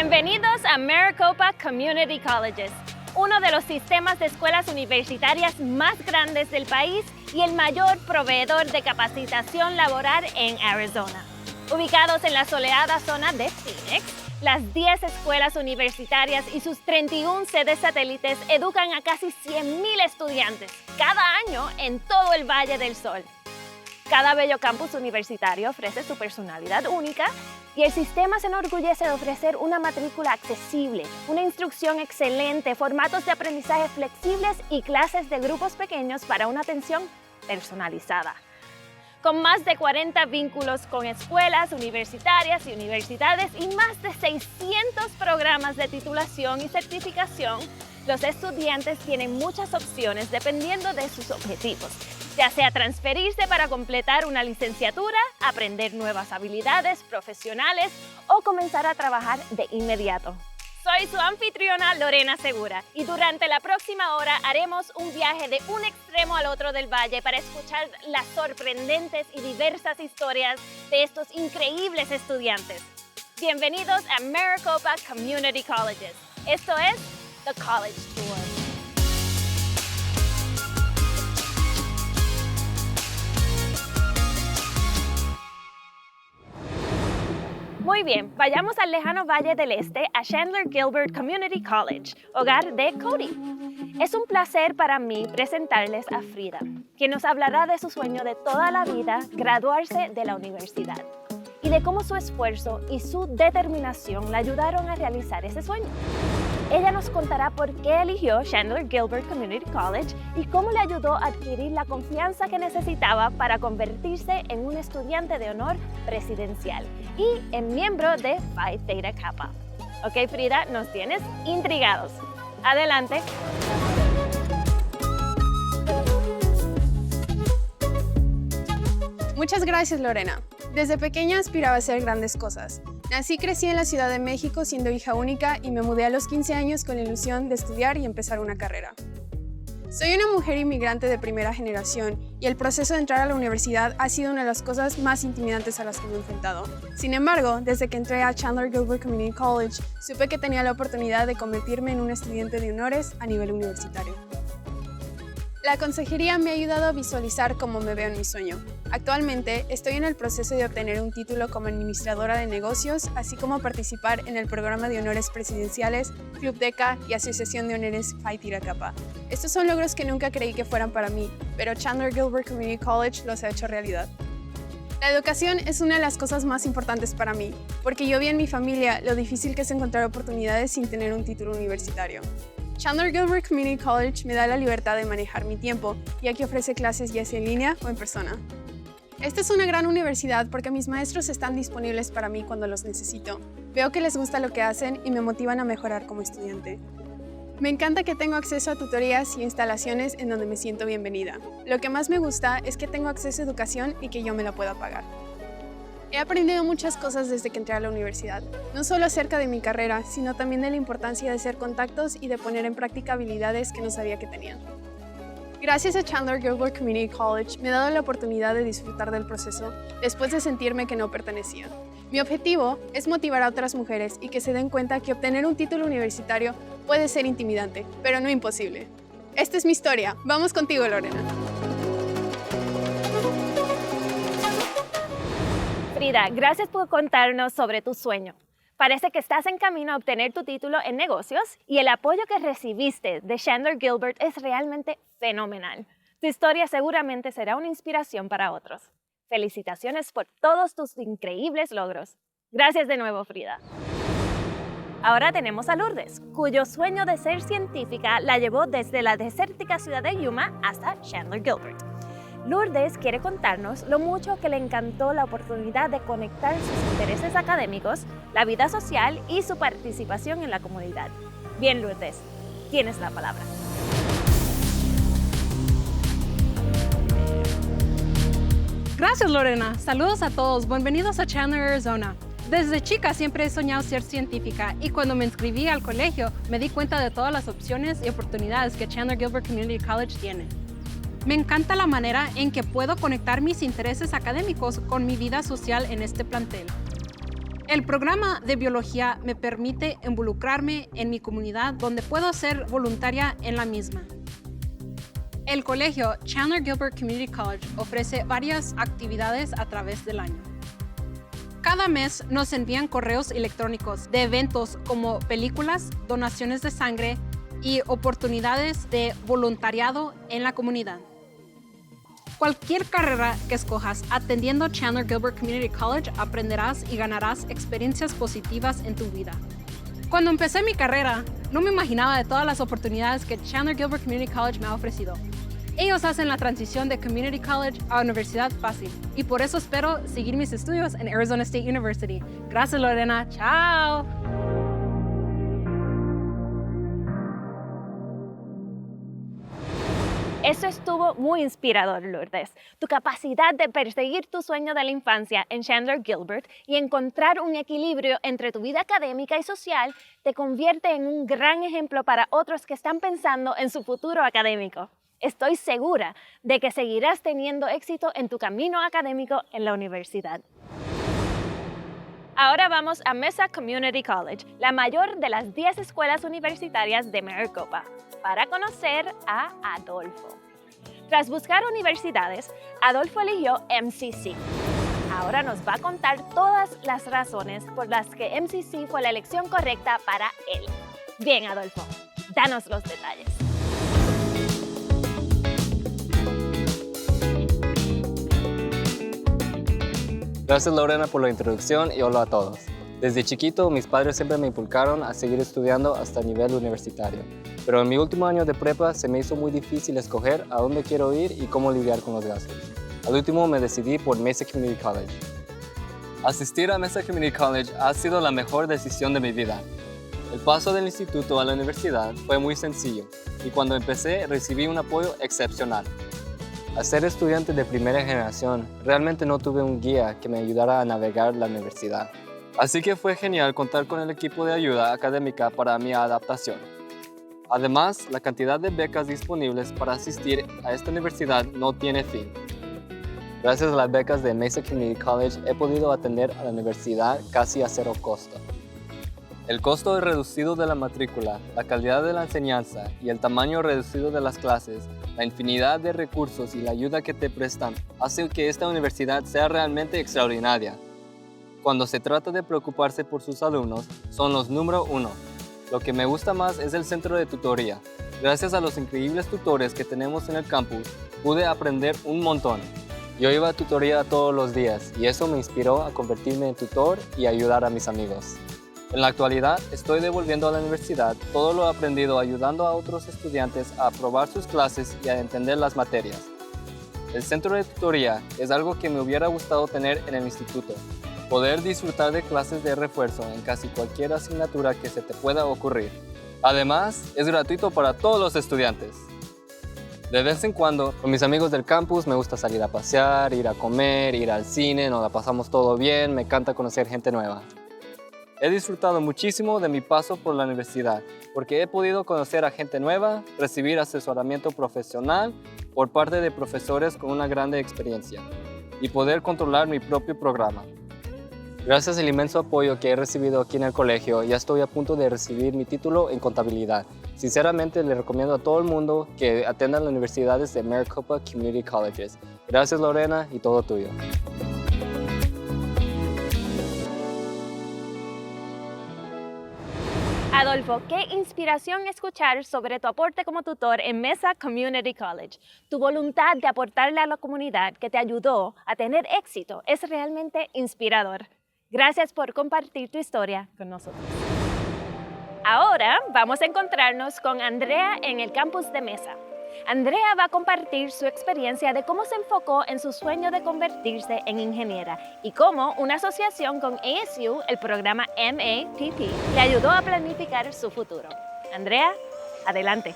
Bienvenidos a Maricopa Community Colleges, uno de los sistemas de escuelas universitarias más grandes del país y el mayor proveedor de capacitación laboral en Arizona. Ubicados en la soleada zona de Phoenix, las 10 escuelas universitarias y sus 31 sedes satélites educan a casi 100,000 estudiantes cada año en todo el Valle del Sol. Cada bello campus universitario ofrece su personalidad única y el sistema se enorgullece de ofrecer una matrícula accesible, una instrucción excelente, formatos de aprendizaje flexibles y clases de grupos pequeños para una atención personalizada. Con más de 40 vínculos con escuelas universitarias y universidades y más de 600 programas de titulación y certificación, los estudiantes tienen muchas opciones dependiendo de sus objetivos, ya sea transferirse para completar una licenciatura, aprender nuevas habilidades profesionales o comenzar a trabajar de inmediato. Soy su anfitriona Lorena Segura y durante la próxima hora haremos un viaje de un extremo al otro del valle para escuchar las sorprendentes y diversas historias de estos increíbles estudiantes. Bienvenidos a Maricopa Community Colleges. Esto es The College Tour. Muy bien, vayamos al lejano Valle del Este, a Chandler Gilbert Community College, hogar de Cody. Es un placer para mí presentarles a Frida, quien nos hablará de su sueño de toda la vida, graduarse de la universidad, y de cómo su esfuerzo y su determinación la ayudaron a realizar ese sueño. Ella nos contará por qué eligió Chandler Gilbert Community College y cómo le ayudó a adquirir la confianza que necesitaba para convertirse en un estudiante de honor presidencial y en miembro de Phi Theta Kappa. Ok, Frida, nos tienes intrigados. Adelante. Muchas gracias, Lorena. Desde pequeña aspiraba a hacer grandes cosas. Nací y crecí en la Ciudad de México siendo hija única y me mudé a los 15 años con la ilusión de estudiar y empezar una carrera. Soy una mujer inmigrante de primera generación y el proceso de entrar a la universidad ha sido una de las cosas más intimidantes a las que me he enfrentado. Sin embargo, desde que entré a Chandler Gilbert Community College, supe que tenía la oportunidad de convertirme en un estudiante de honores a nivel universitario. La consejería me ha ayudado a visualizar cómo me veo en mi sueño. Actualmente estoy en el proceso de obtener un título como administradora de negocios, así como participar en el programa de honores presidenciales, Club DECA y Asociación de Honores Phi Theta Kappa. Estos son logros que nunca creí que fueran para mí, pero Chandler Gilbert Community College los ha hecho realidad. La educación es una de las cosas más importantes para mí, porque yo vi en mi familia lo difícil que es encontrar oportunidades sin tener un título universitario. Chandler Gilbert Community College me da la libertad de manejar mi tiempo, ya que ofrece clases ya sea en línea o en persona. Esta es una gran universidad porque mis maestros están disponibles para mí cuando los necesito. Veo que les gusta lo que hacen y me motivan a mejorar como estudiante. Me encanta que tengo acceso a tutorías y instalaciones en donde me siento bienvenida. Lo que más me gusta es que tengo acceso a educación y que yo me la pueda pagar. He aprendido muchas cosas desde que entré a la universidad, no solo acerca de mi carrera, sino también de la importancia de hacer contactos y de poner en práctica habilidades que no sabía que tenía. Gracias a Chandler Gilbert Community College me he dado la oportunidad de disfrutar del proceso después de sentirme que no pertenecía. Mi objetivo es motivar a otras mujeres y que se den cuenta que obtener un título universitario puede ser intimidante, pero no imposible. Esta es mi historia. Vamos contigo, Lorena. Frida, gracias por contarnos sobre tu sueño. Parece que estás en camino a obtener tu título en negocios y el apoyo que recibiste de Chandler Gilbert es realmente fenomenal. Tu historia seguramente será una inspiración para otros. Felicitaciones por todos tus increíbles logros. Gracias de nuevo, Frida. Ahora tenemos a Lourdes, cuyo sueño de ser científica la llevó desde la desértica ciudad de Yuma hasta Chandler Gilbert. Lourdes quiere contarnos lo mucho que le encantó la oportunidad de conectar sus intereses académicos, la vida social y su participación en la comunidad. Bien, Lourdes, tienes la palabra. Gracias, Lorena. Saludos a todos. Bienvenidos a Chandler, Arizona. Desde chica siempre he soñado ser científica y cuando me inscribí al colegio me di cuenta de todas las opciones y oportunidades que Chandler Gilbert Community College tiene. Me encanta la manera en que puedo conectar mis intereses académicos con mi vida social en este plantel. El programa de biología me permite involucrarme en mi comunidad donde puedo ser voluntaria en la misma. El colegio Chandler Gilbert Community College ofrece varias actividades a través del año. Cada mes nos envían correos electrónicos de eventos como películas, donaciones de sangre y oportunidades de voluntariado en la comunidad. Cualquier carrera que escojas atendiendo Chandler Gilbert Community College aprenderás y ganarás experiencias positivas en tu vida. Cuando empecé mi carrera, no me imaginaba de todas las oportunidades que Chandler Gilbert Community College me ha ofrecido. Ellos hacen la transición de Community College a universidad fácil y por eso espero seguir mis estudios en Arizona State University. Gracias, Lorena. Chao. Eso estuvo muy inspirador, Lourdes. Tu capacidad de perseguir tu sueño de la infancia en Chandler Gilbert y encontrar un equilibrio entre tu vida académica y social te convierte en un gran ejemplo para otros que están pensando en su futuro académico. Estoy segura de que seguirás teniendo éxito en tu camino académico en la universidad. Ahora vamos a Mesa Community College, la mayor de las 10 escuelas universitarias de Maricopa, para conocer a Adolfo. Tras buscar universidades, Adolfo eligió MCC. Ahora nos va a contar todas las razones por las que MCC fue la elección correcta para él. Bien, Adolfo, danos los detalles. Gracias, Lorena, por la introducción y hola a todos. Desde chiquito, mis padres siempre me inculcaron a seguir estudiando hasta nivel universitario. Pero en mi último año de prepa se me hizo muy difícil escoger a dónde quiero ir y cómo lidiar con los gastos. Al último me decidí por Mesa Community College. Asistir a Mesa Community College ha sido la mejor decisión de mi vida. El paso del instituto a la universidad fue muy sencillo y cuando empecé recibí un apoyo excepcional. Al ser estudiante de primera generación, realmente no tuve un guía que me ayudara a navegar la universidad. Así que fue genial contar con el equipo de ayuda académica para mi adaptación. Además, la cantidad de becas disponibles para asistir a esta universidad no tiene fin. Gracias a las becas de Mesa Community College he podido atender a la universidad casi a cero costo. El costo reducido de la matrícula, la calidad de la enseñanza y el tamaño reducido de las clases, la infinidad de recursos y la ayuda que te prestan hace que esta universidad sea realmente extraordinaria. Cuando se trata de preocuparse por sus alumnos, son los número uno. Lo que me gusta más es el centro de tutoría. Gracias a los increíbles tutores que tenemos en el campus, pude aprender un montón. Yo iba a tutoría todos los días y eso me inspiró a convertirme en tutor y ayudar a mis amigos. En la actualidad, estoy devolviendo a la universidad todo lo aprendido ayudando a otros estudiantes a aprobar sus clases y a entender las materias. El centro de tutoría es algo que me hubiera gustado tener en el instituto. Poder disfrutar de clases de refuerzo en casi cualquier asignatura que se te pueda ocurrir. Además, es gratuito para todos los estudiantes. De vez en cuando, con mis amigos del campus me gusta salir a pasear, ir a comer, ir al cine, nos la pasamos todo bien, me encanta conocer gente nueva. He disfrutado muchísimo de mi paso por la universidad, porque he podido conocer a gente nueva, recibir asesoramiento profesional por parte de profesores con una gran experiencia y poder controlar mi propio programa. Gracias al inmenso apoyo que he recibido aquí en el colegio, ya estoy a punto de recibir mi título en contabilidad. Sinceramente, le recomiendo a todo el mundo que atendan las universidades de Maricopa Community Colleges. Gracias, Lorena, y todo tuyo. Adolfo, qué inspiración escuchar sobre tu aporte como tutor en Mesa Community College. Tu voluntad de aportarle a la comunidad que te ayudó a tener éxito es realmente inspirador. Gracias por compartir tu historia con nosotros. Ahora vamos a encontrarnos con Andrea en el campus de Mesa. Andrea va a compartir su experiencia de cómo se enfocó en su sueño de convertirse en ingeniera y cómo una asociación con ASU, el programa MAPP, le ayudó a planificar su futuro. Andrea, adelante.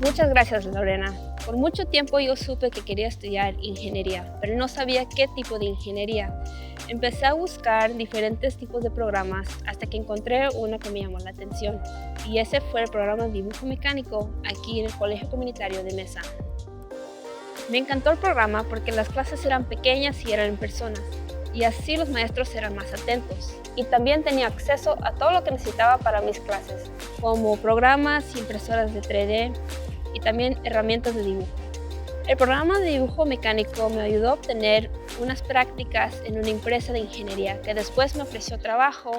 Muchas gracias, Lorena. Por mucho tiempo yo supe que quería estudiar ingeniería, pero no sabía qué tipo de ingeniería. Empecé a buscar diferentes tipos de programas hasta que encontré uno que me llamó la atención, y ese fue el programa de dibujo mecánico aquí en el Colegio Comunitario de Mesa. Me encantó el programa porque las clases eran pequeñas y eran en personas, y así los maestros eran más atentos. Y también tenía acceso a todo lo que necesitaba para mis clases, como programas, impresoras de 3D y también herramientas de dibujo. El programa de dibujo mecánico me ayudó a obtener unas prácticas en una empresa de ingeniería que después me ofreció trabajo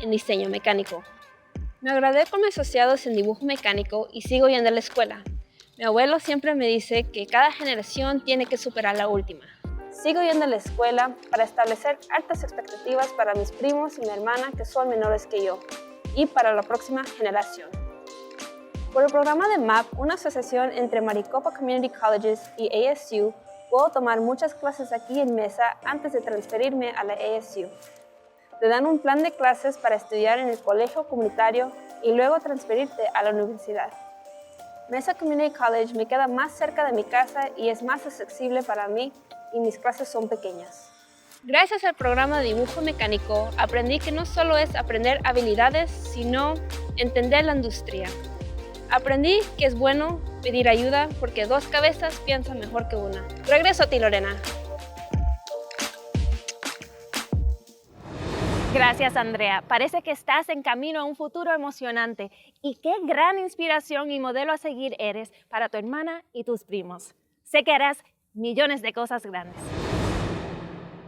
en diseño mecánico. Me agradé con mis asociados en dibujo mecánico y sigo yendo a la escuela. Mi abuelo siempre me dice que cada generación tiene que superar la última. Sigo yendo a la escuela para establecer altas expectativas para mis primos y mi hermana que son menores que yo y para la próxima generación. Por el programa de MAP, una asociación entre Maricopa Community Colleges y ASU, puedo tomar muchas clases aquí en Mesa antes de transferirme a la ASU. Te dan un plan de clases para estudiar en el colegio comunitario y luego transferirte a la universidad. Mesa Community College me queda más cerca de mi casa y es más accesible para mí y mis clases son pequeñas. Gracias al programa de dibujo mecánico, aprendí que no solo es aprender habilidades, sino entender la industria. Aprendí que es bueno pedir ayuda porque dos cabezas piensan mejor que una. Regreso a ti, Lorena. Gracias, Andrea. Parece que estás en camino a un futuro emocionante. Y qué gran inspiración y modelo a seguir eres para tu hermana y tus primos. Sé que harás millones de cosas grandes.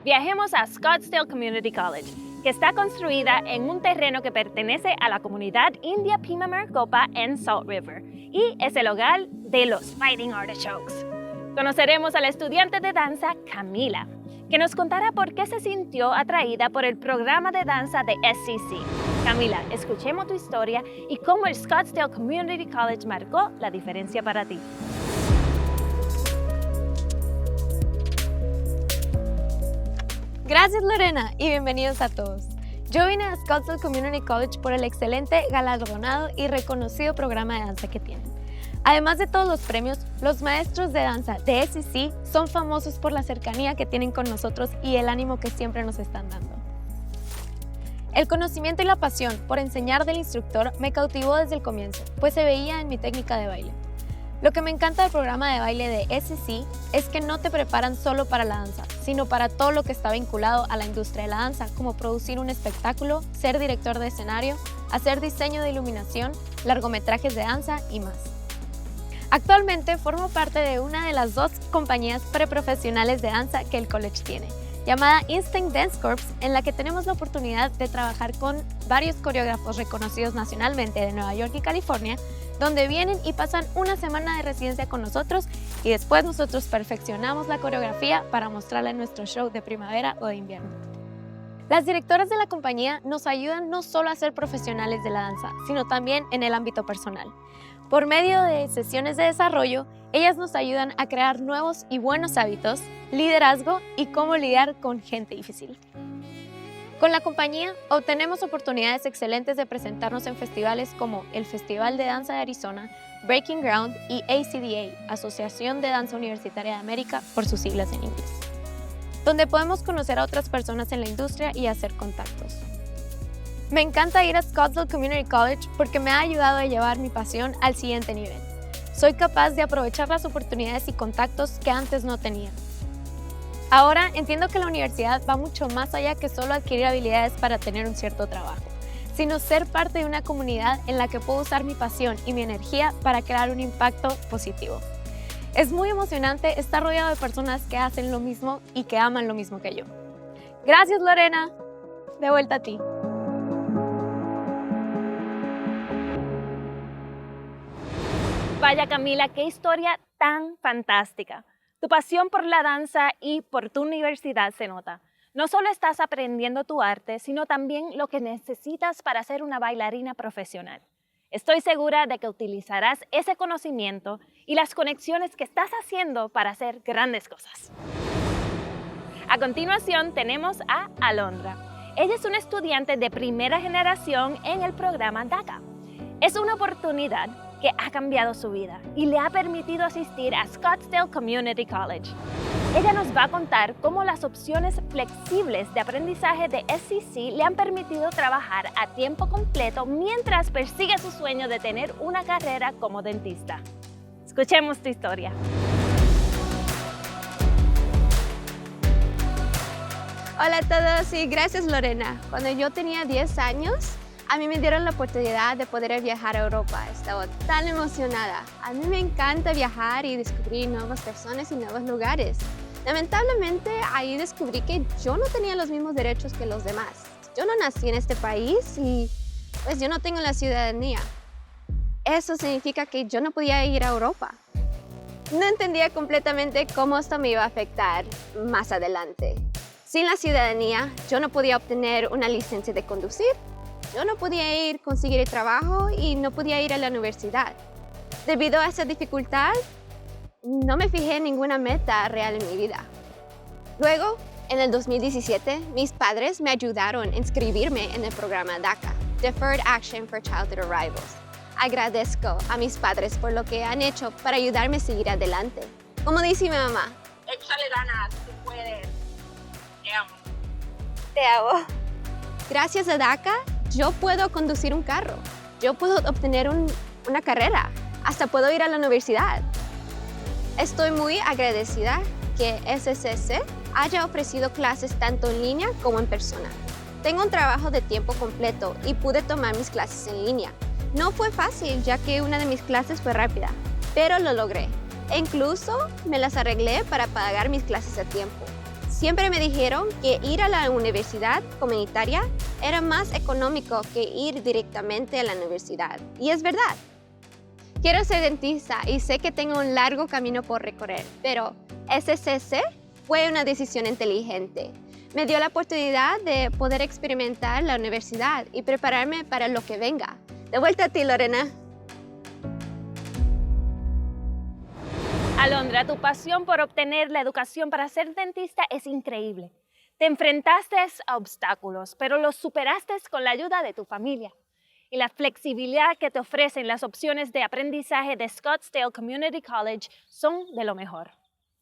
Viajemos a Scottsdale Community College, que está construida en un terreno que pertenece a la comunidad india Pima Maricopa en Salt River y es el hogar de los Fighting Artichokes. Conoceremos a la estudiante de danza Camila, que nos contará por qué se sintió atraída por el programa de danza de SCC. Camila, escuchemos tu historia y cómo el Scottsdale Community College marcó la diferencia para ti. Gracias, Lorena, y bienvenidos a todos. Yo vine a Scottsdale Community College por el excelente, galardonado y reconocido programa de danza que tienen. Además de todos los premios, los maestros de danza de SCC son famosos por la cercanía que tienen con nosotros y el ánimo que siempre nos están dando. El conocimiento y la pasión por enseñar del instructor me cautivó desde el comienzo, pues se veía en mi técnica de baile. Lo que me encanta del programa de baile de SCC es que no te preparan solo para la danza, sino para todo lo que está vinculado a la industria de la danza, como producir un espectáculo, ser director de escenario, hacer diseño de iluminación, largometrajes de danza y más. Actualmente formo parte de una de las 2 compañías preprofesionales de danza que el college tiene, llamada Instinct Dance Corps, en la que tenemos la oportunidad de trabajar con varios coreógrafos reconocidos nacionalmente de Nueva York y California, donde vienen y pasan una semana de residencia con nosotros y después nosotros perfeccionamos la coreografía para mostrarla en nuestro show de primavera o de invierno. Las directoras de la compañía nos ayudan no solo a ser profesionales de la danza, sino también en el ámbito personal. Por medio de sesiones de desarrollo, ellas nos ayudan a crear nuevos y buenos hábitos, liderazgo y cómo lidiar con gente difícil. Con la compañía obtenemos oportunidades excelentes de presentarnos en festivales como el Festival de Danza de Arizona, Breaking Ground y ACDA, Asociación de Danza Universitaria de América, por sus siglas en inglés, donde podemos conocer a otras personas en la industria y hacer contactos. Me encanta ir a Scottsdale Community College porque me ha ayudado a llevar mi pasión al siguiente nivel. Soy capaz de aprovechar las oportunidades y contactos que antes no tenía. Ahora entiendo que la universidad va mucho más allá que solo adquirir habilidades para tener un cierto trabajo, sino ser parte de una comunidad en la que puedo usar mi pasión y mi energía para crear un impacto positivo. Es muy emocionante estar rodeado de personas que hacen lo mismo y que aman lo mismo que yo. Gracias, Lorena. De vuelta a ti. Vaya, Camila, qué historia tan fantástica. Tu pasión por la danza y por tu universidad se nota. No solo estás aprendiendo tu arte, sino también lo que necesitas para ser una bailarina profesional. Estoy segura de que utilizarás ese conocimiento y las conexiones que estás haciendo para hacer grandes cosas. A continuación tenemos a Alondra. Ella es una estudiante de primera generación en el programa DACA. Es una oportunidad que ha cambiado su vida y le ha permitido asistir a Scottsdale Community College. Ella nos va a contar cómo las opciones flexibles de aprendizaje de SCC le han permitido trabajar a tiempo completo mientras persigue su sueño de tener una carrera como dentista. Escuchemos tu historia. Hola a todos y gracias Lorena. Cuando yo tenía 10 años, a mí me dieron la oportunidad de poder viajar a Europa. Estaba tan emocionada. A mí me encanta viajar y descubrir nuevas personas y nuevos lugares. Lamentablemente, ahí descubrí que yo no tenía los mismos derechos que los demás. Yo no nací en este país y pues yo no tengo la ciudadanía. Eso significa que yo no podía ir a Europa. No entendía completamente cómo esto me iba a afectar más adelante. Sin la ciudadanía, yo no podía obtener una licencia de conducir, yo no podía conseguir trabajo y no podía ir a la universidad. Debido a esa dificultad, no me fijé en ninguna meta real en mi vida. Luego, en el 2017, mis padres me ayudaron a inscribirme en el programa DACA, Deferred Action for Childhood Arrivals. Agradezco a mis padres por lo que han hecho para ayudarme a seguir adelante. Como dice mi mamá, échale ganas, tú puedes. Te amo. Te amo. Gracias a DACA, yo puedo conducir un carro. Yo puedo obtener una carrera. Hasta puedo ir a la universidad. Estoy muy agradecida que SCC haya ofrecido clases tanto en línea como en persona. Tengo un trabajo de tiempo completo y pude tomar mis clases en línea. No fue fácil, ya que una de mis clases fue rápida, pero lo logré. E incluso me las arreglé para pagar mis clases a tiempo. Siempre me dijeron que ir a la universidad comunitaria era más económico que ir directamente a la universidad. Y es verdad. Quiero ser dentista y sé que tengo un largo camino por recorrer, pero SCC fue una decisión inteligente. Me dio la oportunidad de poder experimentar la universidad y prepararme para lo que venga. De vuelta a ti, Lorena. Alondra, tu pasión por obtener la educación para ser dentista es increíble. Te enfrentaste a obstáculos, pero los superaste con la ayuda de tu familia. Y la flexibilidad que te ofrecen las opciones de aprendizaje de Scottsdale Community College son de lo mejor.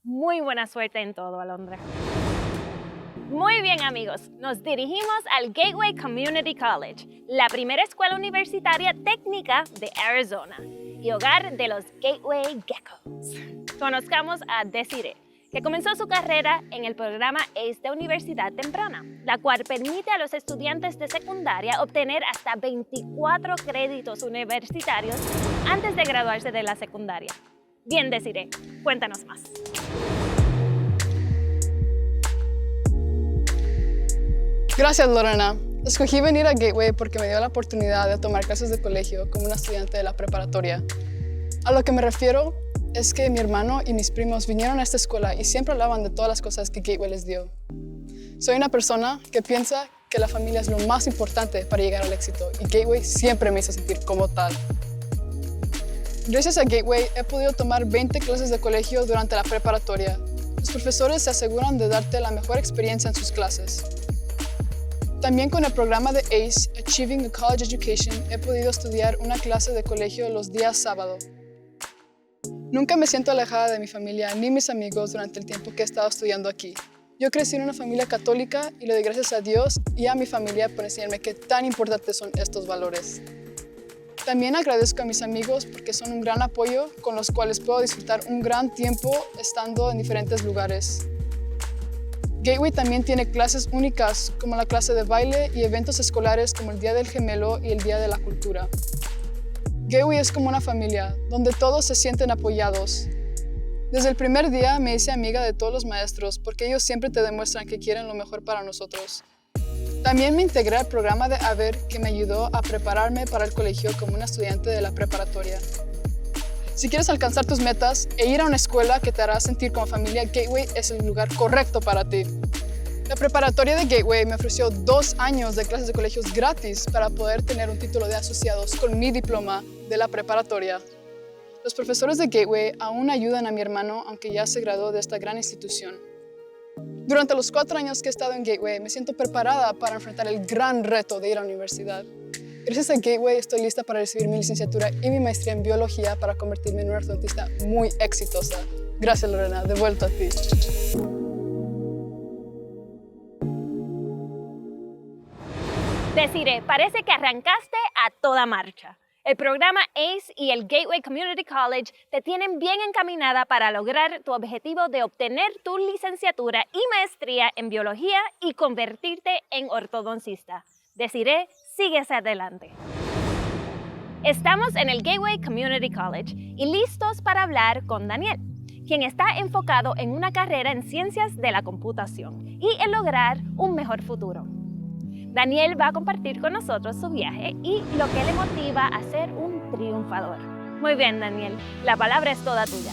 Muy buena suerte en todo, Alondra. Muy bien, amigos, nos dirigimos al Gateway Community College, la primera escuela universitaria técnica de Arizona y hogar de los Gateway Geckos. Conozcamos a Desiree, que comenzó su carrera en el programa ACE de Universidad Temprana, la cual permite a los estudiantes de secundaria obtener hasta 24 créditos universitarios antes de graduarse de la secundaria. Bien, Desiree, cuéntanos más. Gracias, Lorena. Escogí venir a Gateway porque me dio la oportunidad de tomar clases de colegio como una estudiante de la preparatoria. A lo que me refiero es que mi hermano y mis primos vinieron a esta escuela y siempre hablaban de todas las cosas que Gateway les dio. Soy una persona que piensa que la familia es lo más importante para llegar al éxito y Gateway siempre me hizo sentir como tal. Gracias a Gateway he podido tomar 20 clases de colegio durante la preparatoria. Los profesores se aseguran de darte la mejor experiencia en sus clases. También con el programa de ACE, Achieving a College Education, he podido estudiar una clase de colegio los días sábado. Nunca me siento alejada de mi familia ni mis amigos durante el tiempo que he estado estudiando aquí. Yo crecí en una familia católica y le doy gracias a Dios y a mi familia por enseñarme qué tan importantes son estos valores. También agradezco a mis amigos porque son un gran apoyo con los cuales puedo disfrutar un gran tiempo estando en diferentes lugares. Gateway también tiene clases únicas como la clase de baile y eventos escolares como el Día del Gemelo y el Día de la Cultura. Gateway es como una familia, donde todos se sienten apoyados. Desde el primer día me hice amiga de todos los maestros porque ellos siempre te demuestran que quieren lo mejor para nosotros. También me integré al programa de AVER que me ayudó a prepararme para el colegio como una estudiante de la preparatoria. Si quieres alcanzar tus metas e ir a una escuela que te hará sentir como familia, Gateway es el lugar correcto para ti. La preparatoria de Gateway me ofreció 2 años de clases de colegios gratis para poder tener un título de asociados con mi diploma de la preparatoria. Los profesores de Gateway aún ayudan a mi hermano, aunque ya se graduó de esta gran institución. Durante los 4 años que he estado en Gateway, me siento preparada para enfrentar el gran reto de ir a la universidad. Gracias a Gateway estoy lista para recibir mi licenciatura y mi maestría en biología para convertirme en una ortodontista muy exitosa. Gracias, Lorena. De vuelta a ti. Desiree, parece que arrancaste a toda marcha. El programa ACE y el Gateway Community College te tienen bien encaminada para lograr tu objetivo de obtener tu licenciatura y maestría en biología y convertirte en ortodoncista. Desiree, síguese adelante. Estamos en el Gateway Community College y listos para hablar con Daniel, quien está enfocado en una carrera en ciencias de la computación y en lograr un mejor futuro. Daniel va a compartir con nosotros su viaje y lo que le motiva a ser un triunfador. Muy bien, Daniel, la palabra es toda tuya.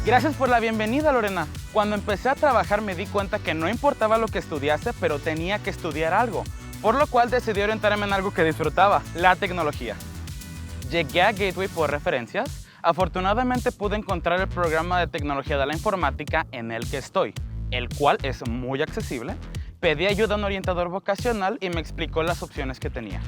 Gracias por la bienvenida, Lorena. Cuando empecé a trabajar me di cuenta que no importaba lo que estudiase, pero tenía que estudiar algo, por lo cual decidí orientarme en algo que disfrutaba, la tecnología. Llegué a Gateway por referencias. Afortunadamente pude encontrar el programa de tecnología de la informática en el que estoy, el cual es muy accesible. Pedí ayuda a un orientador vocacional y me explicó las opciones que tenía.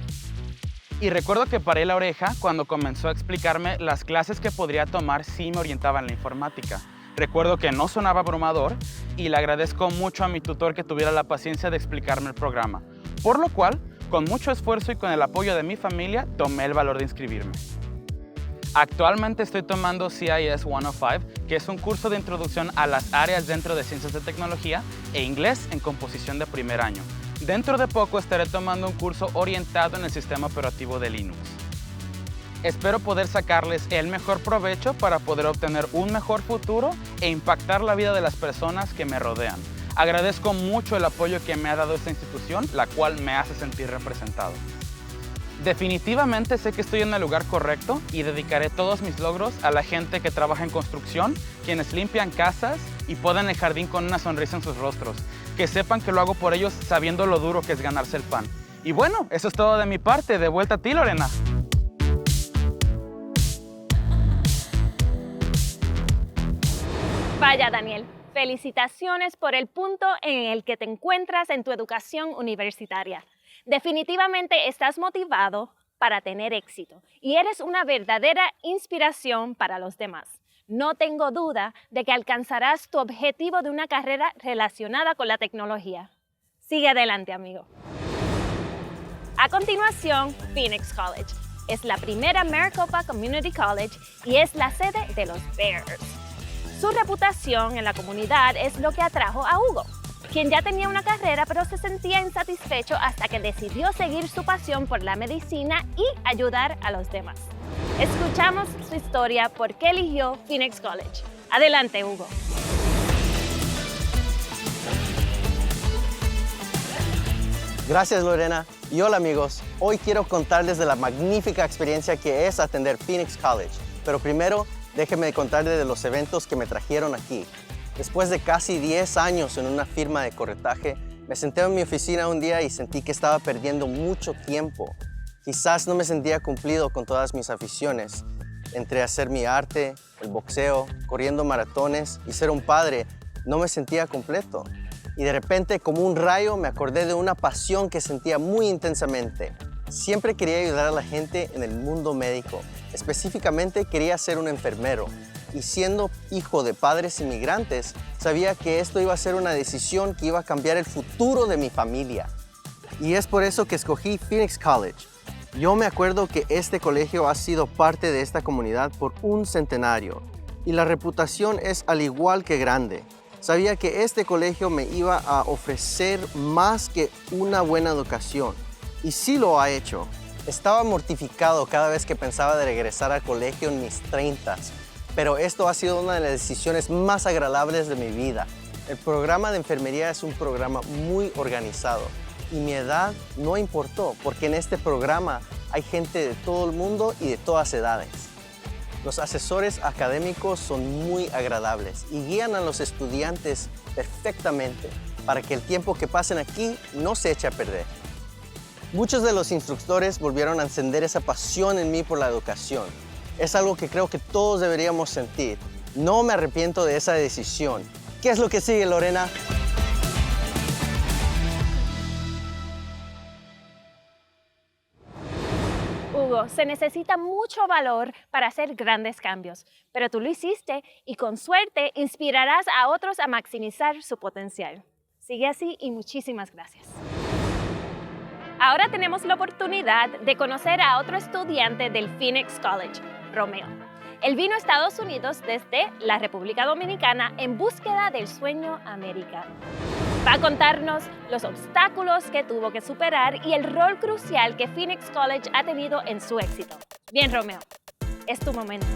Y recuerdo que paré la oreja cuando comenzó a explicarme las clases que podría tomar si me orientaba en la informática. Recuerdo que no sonaba abrumador y le agradezco mucho a mi tutor que tuviera la paciencia de explicarme el programa, por lo cual, con mucho esfuerzo y con el apoyo de mi familia, tomé el valor de inscribirme. Actualmente estoy tomando CIS 105, que es un curso de introducción a las áreas dentro de ciencias de tecnología e inglés en composición de primer año. Dentro de poco estaré tomando un curso orientado en el sistema operativo de Linux. Espero poder sacarles el mejor provecho para poder obtener un mejor futuro e impactar la vida de las personas que me rodean. Agradezco mucho el apoyo que me ha dado esta institución, la cual me hace sentir representado. Definitivamente sé que estoy en el lugar correcto y dedicaré todos mis logros a la gente que trabaja en construcción, quienes limpian casas y podan el jardín con una sonrisa en sus rostros. Que sepan que lo hago por ellos sabiendo lo duro que es ganarse el pan. Y bueno, eso es todo de mi parte. De vuelta a ti, Lorena. Vaya, Daniel, felicitaciones por el punto en el que te encuentras en tu educación universitaria. Definitivamente estás motivado para tener éxito y eres una verdadera inspiración para los demás. No tengo duda de que alcanzarás tu objetivo de una carrera relacionada con la tecnología. Sigue adelante, amigo. A continuación, Phoenix College. Es la primera Maricopa Community College y es la sede de los Bears. Su reputación en la comunidad es lo que atrajo a Hugo, quien ya tenía una carrera pero se sentía insatisfecho hasta que decidió seguir su pasión por la medicina y ayudar a los demás. Escuchamos su historia por qué eligió Phoenix College. Adelante, Hugo. Gracias, Lorena. Y hola, amigos. Hoy quiero contarles de la magnífica experiencia que es atender Phoenix College. Pero primero, déjenme contarles de los eventos que me trajeron aquí. Después de casi 10 años en una firma de corretaje, me senté en mi oficina un día y sentí que estaba perdiendo mucho tiempo. Quizás no me sentía cumplido con todas mis aficiones. Entre hacer mi arte, el boxeo, corriendo maratones y ser un padre, no me sentía completo. Y de repente, como un rayo, me acordé de una pasión que sentía muy intensamente. Siempre quería ayudar a la gente en el mundo médico. Específicamente quería ser un enfermero. Y siendo hijo de padres inmigrantes, sabía que esto iba a ser una decisión que iba a cambiar el futuro de mi familia. Y es por eso que escogí Phoenix College. Yo me acuerdo que este colegio ha sido parte de esta comunidad por un centenario. Y la reputación es al igual que grande. Sabía que este colegio me iba a ofrecer más que una buena educación. Y sí lo ha hecho. Estaba mortificado cada vez que pensaba de regresar al colegio en mis 30s. Pero esto ha sido una de las decisiones más agradables de mi vida. El programa de enfermería es un programa muy organizado y mi edad no importó porque en este programa hay gente de todo el mundo y de todas edades. Los asesores académicos son muy agradables y guían a los estudiantes perfectamente para que el tiempo que pasen aquí no se eche a perder. Muchos de los instructores volvieron a encender esa pasión en mí por la educación. Es algo que creo que todos deberíamos sentir. No me arrepiento de esa decisión. ¿Qué es lo que sigue, Lorena? Hugo, se necesita mucho valor para hacer grandes cambios, pero tú lo hiciste y con suerte inspirarás a otros a maximizar su potencial. Sigue así y muchísimas gracias. Ahora tenemos la oportunidad de conocer a otro estudiante del Phoenix College, Romeo. Él vino a Estados Unidos desde la República Dominicana en búsqueda del sueño americano. Va a contarnos los obstáculos que tuvo que superar y el rol crucial que Phoenix College ha tenido en su éxito. Bien, Romeo, es tu momento.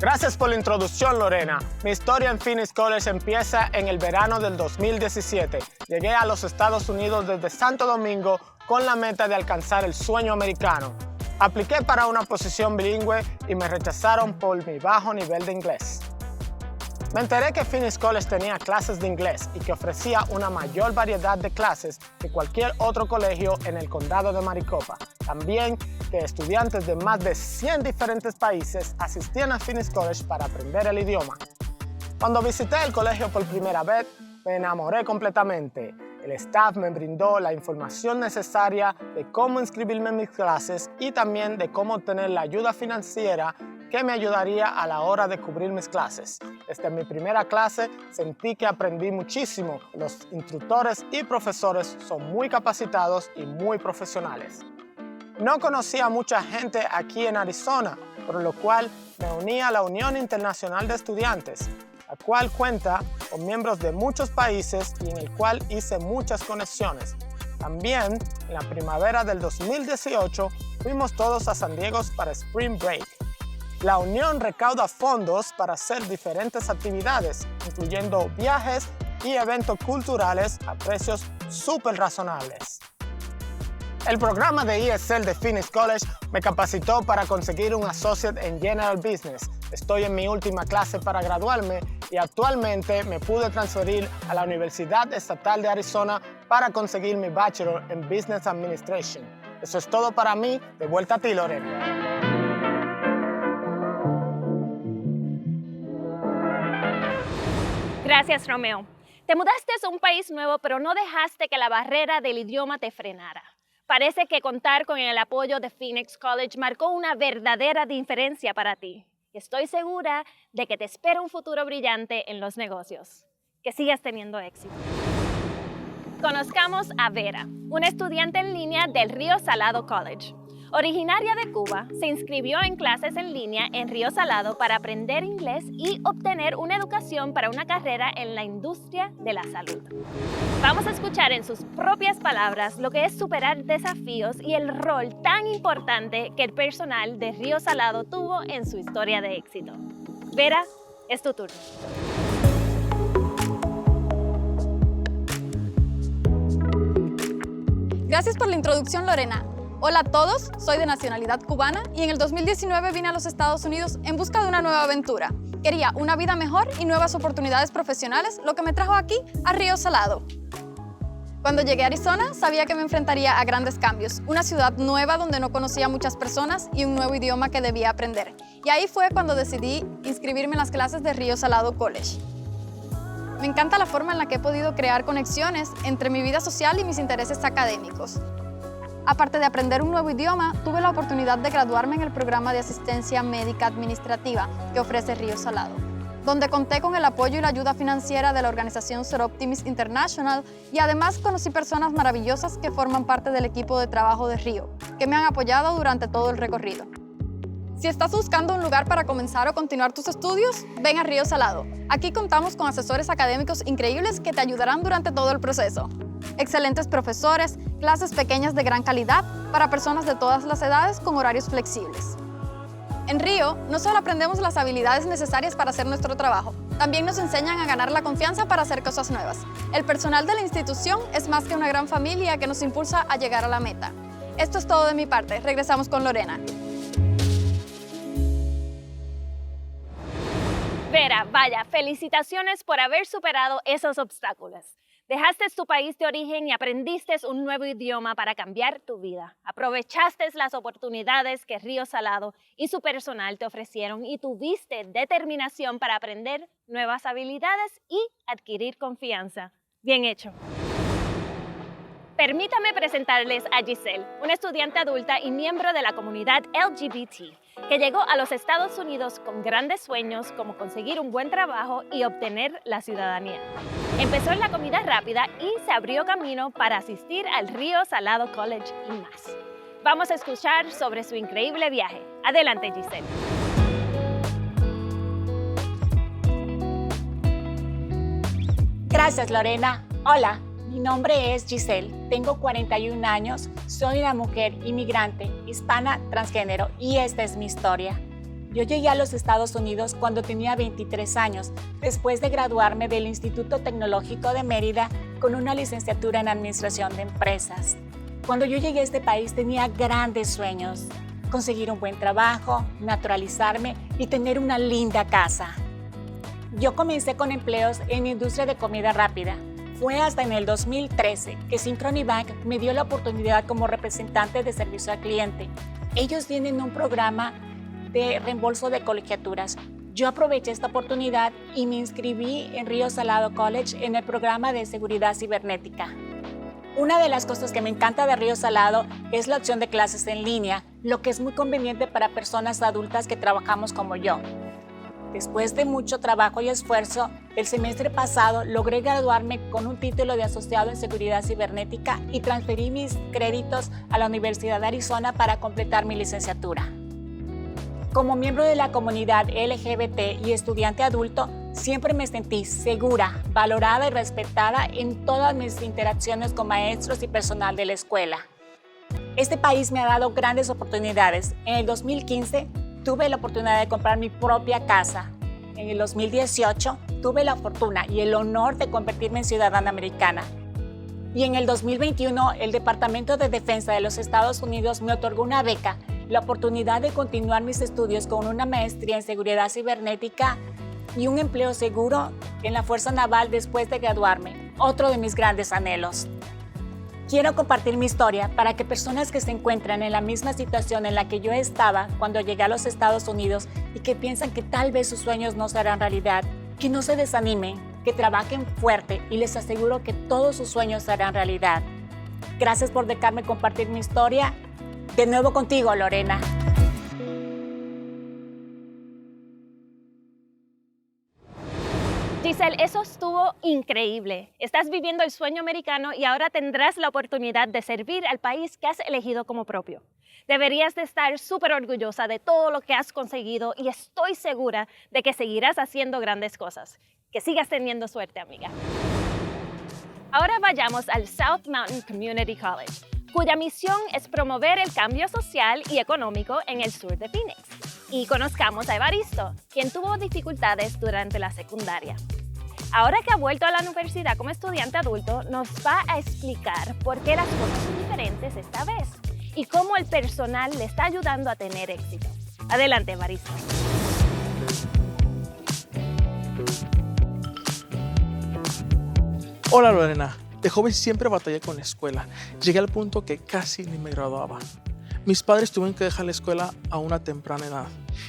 Gracias por la introducción, Lorena. Mi historia en Phoenix College empieza en el verano del 2017. Llegué a los Estados Unidos desde Santo Domingo con la meta de alcanzar el sueño americano. Apliqué para una posición bilingüe y me rechazaron por mi bajo nivel de inglés. Me enteré que Phoenix College tenía clases de inglés y que ofrecía una mayor variedad de clases que cualquier otro colegio en el condado de Maricopa. También que estudiantes de más de 100 diferentes países asistían a Phoenix College para aprender el idioma. Cuando visité el colegio por primera vez, me enamoré completamente. El staff me brindó la información necesaria de cómo inscribirme en mis clases y también de cómo obtener la ayuda financiera que me ayudaría a la hora de cubrir mis clases. Desde mi primera clase sentí que aprendí muchísimo. Los instructores y profesores son muy capacitados y muy profesionales. No conocía a mucha gente aquí en Arizona, por lo cual me uní a la Unión Internacional de Estudiantes, la cual cuenta con miembros de muchos países y en el cual hice muchas conexiones. También, en la primavera del 2018, fuimos todos a San Diego para Spring Break. La unión recauda fondos para hacer diferentes actividades, incluyendo viajes y eventos culturales a precios súper razonables. El programa de ESL de Phoenix College me capacitó para conseguir un Associate en General Business. Estoy en mi última clase para graduarme y actualmente me pude transferir a la Universidad Estatal de Arizona para conseguir mi Bachelor en Business Administration. Eso es todo para mí. De vuelta a ti, Lorena. Gracias, Romeo. Te mudaste a un país nuevo, pero no dejaste que la barrera del idioma te frenara. Parece que contar con el apoyo de Phoenix College marcó una verdadera diferencia para ti. Estoy segura de que te espera un futuro brillante en los negocios. Que sigas teniendo éxito. Conozcamos a Vera, una estudiante en línea del Río Salado College. Originaria de Cuba, se inscribió en clases en línea en Río Salado para aprender inglés y obtener una educación para una carrera en la industria de la salud. Vamos a escuchar en sus propias palabras lo que es superar desafíos y el rol tan importante que el personal de Río Salado tuvo en su historia de éxito. Vera, es tu turno. Gracias por la introducción, Lorena. Hola a todos, soy de nacionalidad cubana y en el 2019 vine a los Estados Unidos en busca de una nueva aventura. Quería una vida mejor y nuevas oportunidades profesionales, lo que me trajo aquí a Río Salado. Cuando llegué a Arizona, sabía que me enfrentaría a grandes cambios, una ciudad nueva donde no conocía a muchas personas y un nuevo idioma que debía aprender. Y ahí fue cuando decidí inscribirme en las clases de Río Salado College. Me encanta la forma en la que he podido crear conexiones entre mi vida social y mis intereses académicos. Aparte de aprender un nuevo idioma, tuve la oportunidad de graduarme en el programa de asistencia médica administrativa que ofrece Río Salado, donde conté con el apoyo y la ayuda financiera de la organización Soroptimist International y además conocí personas maravillosas que forman parte del equipo de trabajo de Río, que me han apoyado durante todo el recorrido. Si estás buscando un lugar para comenzar o continuar tus estudios, ven a Río Salado. Aquí contamos con asesores académicos increíbles que te ayudarán durante todo el proceso. Excelentes profesores, clases pequeñas de gran calidad para personas de todas las edades con horarios flexibles. En Río, no solo aprendemos las habilidades necesarias para hacer nuestro trabajo, también nos enseñan a ganar la confianza para hacer cosas nuevas. El personal de la institución es más que una gran familia que nos impulsa a llegar a la meta. Esto es todo de mi parte. Regresamos con Lorena. Vera, vaya, felicitaciones por haber superado esos obstáculos. Dejaste tu país de origen y aprendiste un nuevo idioma para cambiar tu vida. Aprovechaste las oportunidades que Río Salado y su personal te ofrecieron y tuviste determinación para aprender nuevas habilidades y adquirir confianza. Bien hecho. Permítame presentarles a Giselle, una estudiante adulta y miembro de la comunidad LGBT. que llegó a los Estados Unidos con grandes sueños como conseguir un buen trabajo y obtener la ciudadanía. Empezó en la comida rápida y se abrió camino para asistir al Río Salado College y más. Vamos a escuchar sobre su increíble viaje. Adelante, Giselle. Gracias, Lorena. Hola, mi nombre es Giselle, tengo 41 años, soy una mujer inmigrante, hispana, transgénero y esta es mi historia. Yo llegué a los Estados Unidos cuando tenía 23 años, después de graduarme del Instituto Tecnológico de Mérida con una licenciatura en Administración de Empresas. Cuando yo llegué a este país tenía grandes sueños, conseguir un buen trabajo, naturalizarme y tener una linda casa. Yo comencé con empleos en la industria de comida rápida. Fue hasta en el 2013 que Synchrony Bank me dio la oportunidad como representante de servicio al cliente. Ellos tienen un programa de reembolso de colegiaturas. Yo aproveché esta oportunidad y me inscribí en Río Salado College en el programa de seguridad cibernética. Una de las cosas que me encanta de Río Salado es la opción de clases en línea, lo que es muy conveniente para personas adultas que trabajamos como yo. Después de mucho trabajo y esfuerzo, el semestre pasado logré graduarme con un título de asociado en seguridad cibernética y transferí mis créditos a la Universidad de Arizona para completar mi licenciatura. Como miembro de la comunidad LGBT y estudiante adulto, siempre me sentí segura, valorada y respetada en todas mis interacciones con maestros y personal de la escuela. Este país me ha dado grandes oportunidades. En el 2015 tuve la oportunidad de comprar mi propia casa. En el 2018 tuve la fortuna y el honor de convertirme en ciudadana americana. Y en el 2021 el Departamento de Defensa de los Estados Unidos me otorgó una beca, la oportunidad de continuar mis estudios con una maestría en seguridad cibernética y un empleo seguro en la Fuerza Naval después de graduarme, otro de mis grandes anhelos. Quiero compartir mi historia para que personas que se encuentran en la misma situación en la que yo estaba cuando llegué a los Estados Unidos y que piensan que tal vez sus sueños no serán realidad, que no se desanimen, que trabajen fuerte y les aseguro que todos sus sueños serán realidad. Gracias por dejarme compartir mi historia. De nuevo contigo, Lorena. Giselle, eso estuvo increíble. Estás viviendo el sueño americano y ahora tendrás la oportunidad de servir al país que has elegido como propio. Deberías de estar súper orgullosa de todo lo que has conseguido y estoy segura de que seguirás haciendo grandes cosas. Que sigas teniendo suerte, amiga. Ahora vayamos al South Mountain Community College, cuya misión es promover el cambio social y económico en el sur de Phoenix. Y conozcamos a Evaristo, quien tuvo dificultades durante la secundaria. Ahora que ha vuelto a la universidad como estudiante adulto, nos va a explicar por qué las cosas son diferentes esta vez y cómo el personal le está ayudando a tener éxito. Adelante, Evaristo. Hola, Lorena. De joven siempre batallé con la escuela. Llegué al punto que casi ni me graduaba. Mis padres tuvieron que dejar la escuela a una temprana edad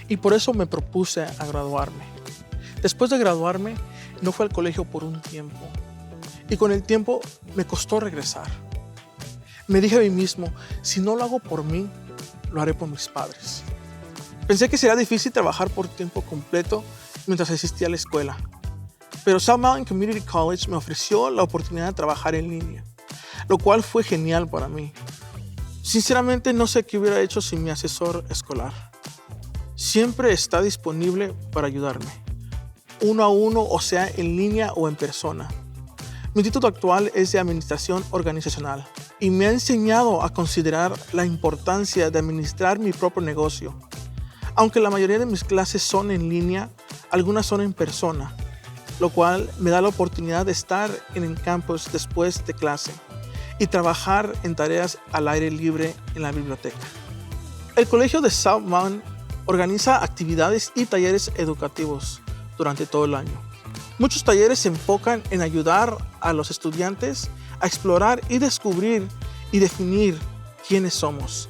y por eso me propuse a graduarme. Después de graduarme, no fui al colegio por un tiempo y con el tiempo me costó regresar. Me dije a mí mismo, si no lo hago por mí, lo haré por mis padres. Pensé que sería difícil trabajar por tiempo completo mientras asistía a la escuela, pero South Mountain Community College me ofreció la oportunidad de trabajar en línea, lo cual fue genial para mí. Sinceramente no sé qué hubiera hecho sin mi asesor escolar. Siempre está disponible para ayudarme, uno a uno, o sea, en línea o en persona. Mi título actual es de Administración Organizacional y me ha enseñado a considerar la importancia de administrar mi propio negocio. Aunque la mayoría de mis clases son en línea, algunas son en persona, lo cual me da la oportunidad de estar en el campus después de clase y trabajar en tareas al aire libre en la biblioteca. El Colegio de South Mountain organiza actividades y talleres educativos durante todo el año. Muchos talleres se enfocan en ayudar a los estudiantes a explorar y descubrir y definir quiénes somos,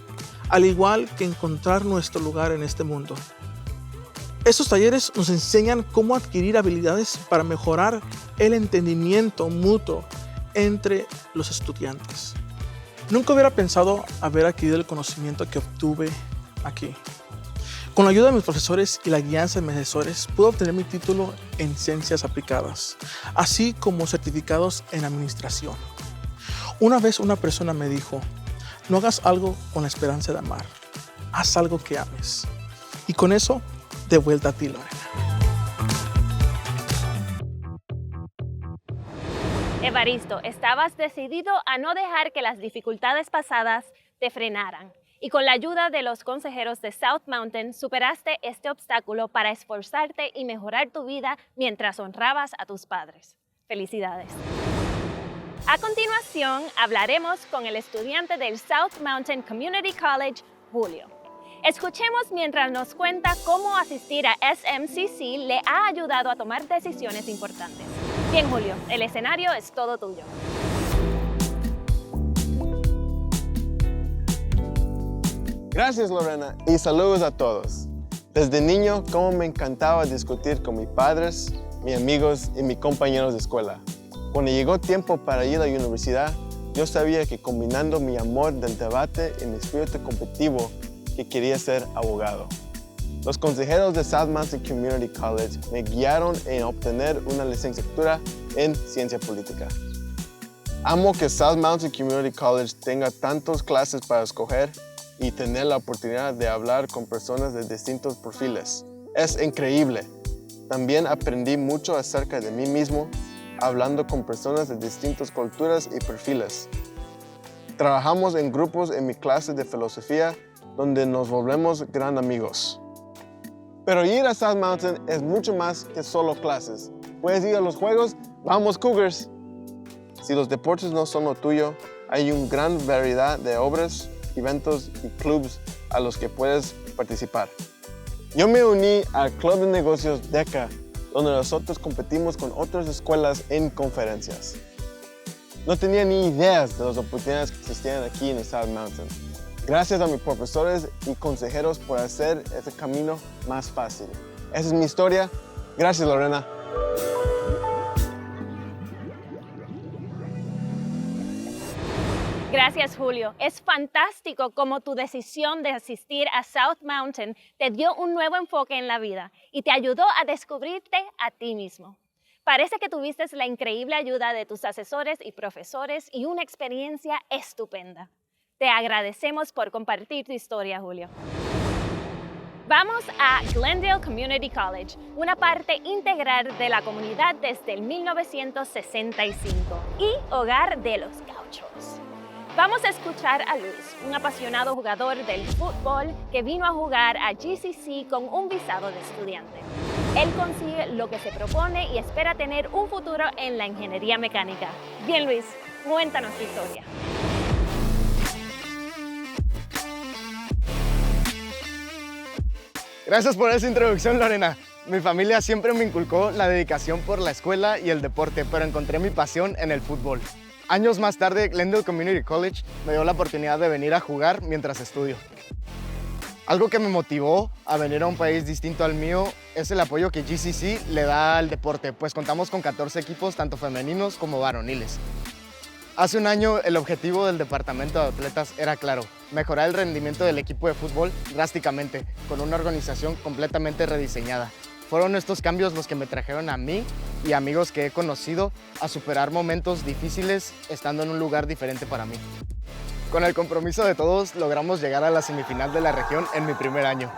al igual que encontrar nuestro lugar en este mundo. Estos talleres nos enseñan cómo adquirir habilidades para mejorar el entendimiento mutuo entre los estudiantes. Nunca hubiera pensado haber adquirido el conocimiento que obtuve aquí. Con la ayuda de mis profesores y la guianza de mis asesores, pude obtener mi título en Ciencias Aplicadas, así como certificados en Administración. Una vez una persona me dijo, no hagas algo con la esperanza de amar, haz algo que ames. Y con eso, de vuelta a ti, Lorena. Evaristo, estabas decidido a no dejar que las dificultades pasadas te frenaran. Y con la ayuda de los consejeros de South Mountain, superaste este obstáculo para esforzarte y mejorar tu vida mientras honrabas a tus padres. ¡Felicidades! A continuación, hablaremos con el estudiante del South Mountain Community College, Julio. Escuchemos mientras nos cuenta cómo asistir a SMCC le ha ayudado a tomar decisiones importantes. Bien, Julio, el escenario es todo tuyo. Gracias, Lorena, y saludos a todos. Desde niño, cómo me encantaba discutir con mis padres, mis amigos y mis compañeros de escuela. Cuando llegó tiempo para ir a la universidad, yo sabía que combinando mi amor del debate y mi espíritu competitivo, que quería ser abogado. Los consejeros de South Mountain Community College me guiaron en obtener una licenciatura en Ciencia Política. Amo que South Mountain Community College tenga tantas clases para escoger y tener la oportunidad de hablar con personas de distintos perfiles. Es increíble. También aprendí mucho acerca de mí mismo, hablando con personas de distintas culturas y perfiles. Trabajamos en grupos en mi clase de filosofía, donde nos volvemos gran amigos. Pero ir a South Mountain es mucho más que solo clases. Puedes ir a los juegos, ¡vamos Cougars! Si los deportes no son lo tuyo, hay una gran variedad de obras, eventos y clubes a los que puedes participar. Yo me uní al Club de Negocios DECA, donde nosotros competimos con otras escuelas en conferencias. No tenía ni ideas de las oportunidades que existían aquí en South Mountain. Gracias a mis profesores y consejeros por hacer ese camino más fácil. Esa es mi historia. Gracias, Lorena. Gracias, Julio. Es fantástico cómo tu decisión de asistir a South Mountain te dio un nuevo enfoque en la vida y te ayudó a descubrirte a ti mismo. Parece que tuviste la increíble ayuda de tus asesores y profesores y una experiencia estupenda. Te agradecemos por compartir tu historia, Julio. Vamos a Glendale Community College, una parte integral de la comunidad desde el 1965 y hogar de los Gauchos. Vamos a escuchar a Luis, un apasionado jugador del fútbol que vino a jugar a GCC con un visado de estudiante. Él consigue lo que se propone y espera tener un futuro en la ingeniería mecánica. Bien, Luis, cuéntanos tu historia. Gracias por esa introducción, Lorena. Mi familia siempre me inculcó la dedicación por la escuela y el deporte, pero encontré mi pasión en el fútbol. Años más tarde, Glendale Community College me dio la oportunidad de venir a jugar mientras estudio. Algo que me motivó a venir a un país distinto al mío es el apoyo que GCC le da al deporte, pues contamos con 14 equipos, tanto femeninos como varoniles. Hace un año, el objetivo del departamento de atletas era claro: mejorar el rendimiento del equipo de fútbol drásticamente, con una organización completamente rediseñada. Fueron estos cambios los que me trajeron a mí y amigos que he conocido a superar momentos difíciles estando en un lugar diferente para mí. Con el compromiso de todos, logramos llegar a la semifinal de la región en mi primer año.